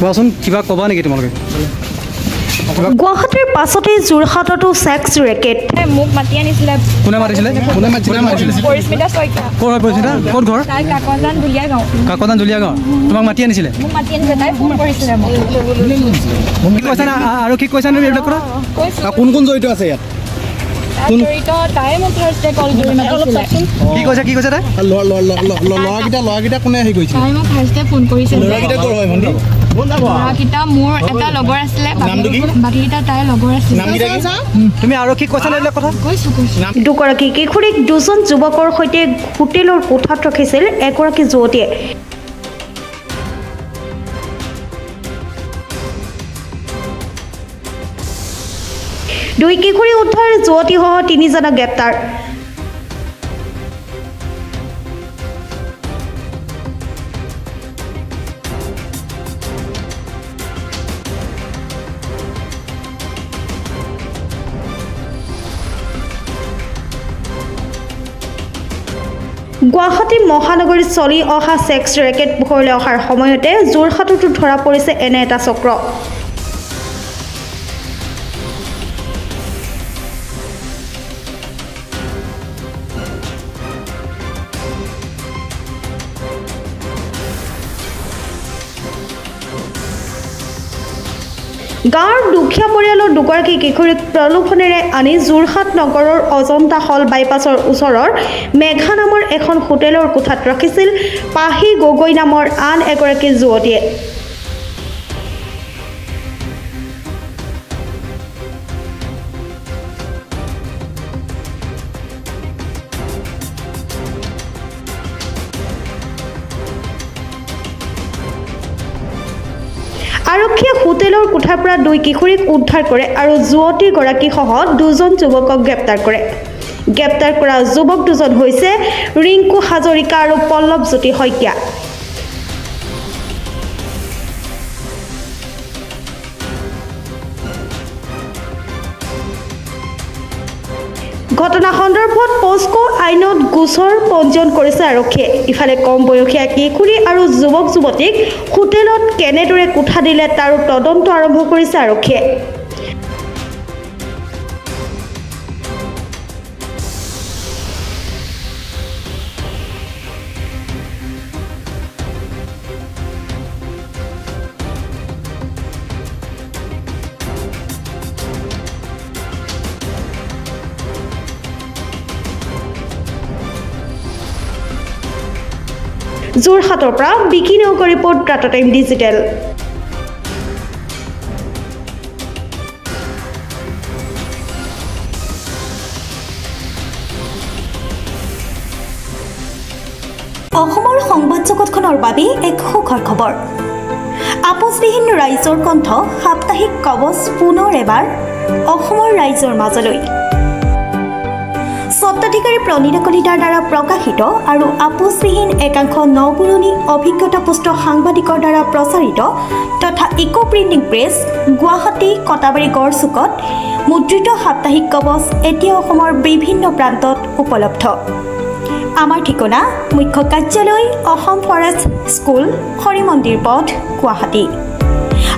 কোৱাচোন কিবা ক'বা নেকি তোমালোকে গুৱাহাটীৰ পাছতে যোৰহাটতো ছেক্স ৰেকেট মোক মাতি আনিছিলে কোনে মাতিছিলে পৰিস্মিতা শইকীয়া ক'ৰ হয় পৰিস্মিতা ক'ত ঘৰ তাই কাকজান দুলীয়া গাঁও তোমাক মাতি আনিছিলে তাই ফোন কৰিছিলে মোক কৈছা না আৰু কি কৈছা তুমি এইবিলাক কথা কোন কোন জড়িত আছে ইয়াত তাই মোক ফাৰ্ষ্টে কল কৰি মাতিছিলে কি কৈছে তাই ল'ৰাকেইটা কোনে আহি গৈছে তাই মোক ফাৰ্ষ্টে ফোন কৰিছিলে ল'ৰাকেইটা ক'ৰ হয় ভণ্টি ল'ৰাকেইটা মোৰ এটা লগৰ আছিলে বাকীকেইটা তাইৰ লগৰ আছিলে তুমি আৰু কি কৈছা এইবিলাক কথা দুগৰাকী কিশোৰীক দুজন যুৱকৰ সৈতে হোটেলৰ কোঠাত ৰাখিছিল এগৰাকী যুৱতীয়ে দুই কিশোৰী উদ্ধাৰ যুৱতীসহ তিনিজনক গ্ৰেপ্তাৰ গুৱাহাটী মহানগৰীত চলি অহা ছেক্স ৰেকেট পোহৰলৈ অহাৰ সময়তে যোৰহাটতো ধৰা পৰিছে এনে এটা চক্ৰ গাঁৱৰ দুখীয়া পৰিয়ালৰ দুগৰাকী কিশোৰীক প্ৰলোভনেৰে আনি যোৰহাট নগৰৰ অজন্তা হল বাইপাছৰ ওচৰৰ মেঘা নামৰ এখন হোটেলৰ কোঠাত ৰাখিছিল পাহি গগৈ নামৰ আন এগৰাকী যুৱতীয়ে আৰক্ষীয়ে হোটেলৰ কোঠাৰ পৰা দুই কিশোৰীক উদ্ধাৰ কৰে আৰু যুৱতীগৰাকীসহ দুজন যুৱকক গ্ৰেপ্তাৰ কৰে গ্ৰেপ্তাৰ কৰা যুৱক দুজন হৈছে ৰিংকু হাজৰিকা আৰু পল্লৱজ্যোতি শইকীয়া ঘটনা সন্দৰ্ভত পস্কো আইনত গোচৰ পঞ্জীয়ন কৰিছে আৰক্ষীয়ে ইফালে কম বয়সীয়া কিশোৰী আৰু যুৱক যুৱতীক হোটেলত কেনেদৰে কোঠা দিলে তাৰো তদন্ত আৰম্ভ কৰিছে আৰক্ষীয়ে যোৰহাটৰ পৰা বিকি নৌকা ৰিপৰ্ট টাটা টাইম ডিজিটেল অসমৰ সংবাদ জগতখনৰ বাবে এক সুখৰ খবৰ আপোচবিহীন ৰাইজৰ কণ্ঠ সাপ্তাহিক কবচ পুনৰ এবাৰ অসমৰ ৰাইজৰ মাজলৈ স্বত্বাধিকাৰী প্ৰণীতা কলিতাৰ দ্বাৰা প্ৰকাশিত আৰু আপোচবিহীন একাংশ নপুৰণি অভিজ্ঞতাপুষ্ট সাংবাদিকৰ দ্বাৰা প্ৰচাৰিত তথা eco printing press Guwahati Katabari গড়চুকত মুদ্ৰিত সাপ্তাহিক কবচ এতিয়া অসমৰ বিভিন্ন প্ৰান্তত উপলব্ধ আমাৰ ঠিকনা মুখ্য কাৰ্যালয় অসম ফৰেষ্ট স্কুল হৰি মন্দিৰ পথ গুৱাহাটী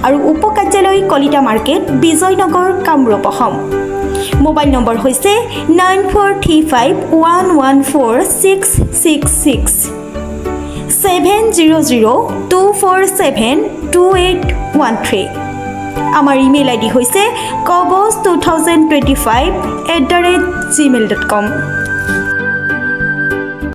আৰু উপ কাৰ্যালয় Kalita market Bijoynagar Kamrup Assam mobile number হৈছে 9435114666 7002472813 আমাৰ ইমেইল আইডি হৈছে kobos2025@gmail.com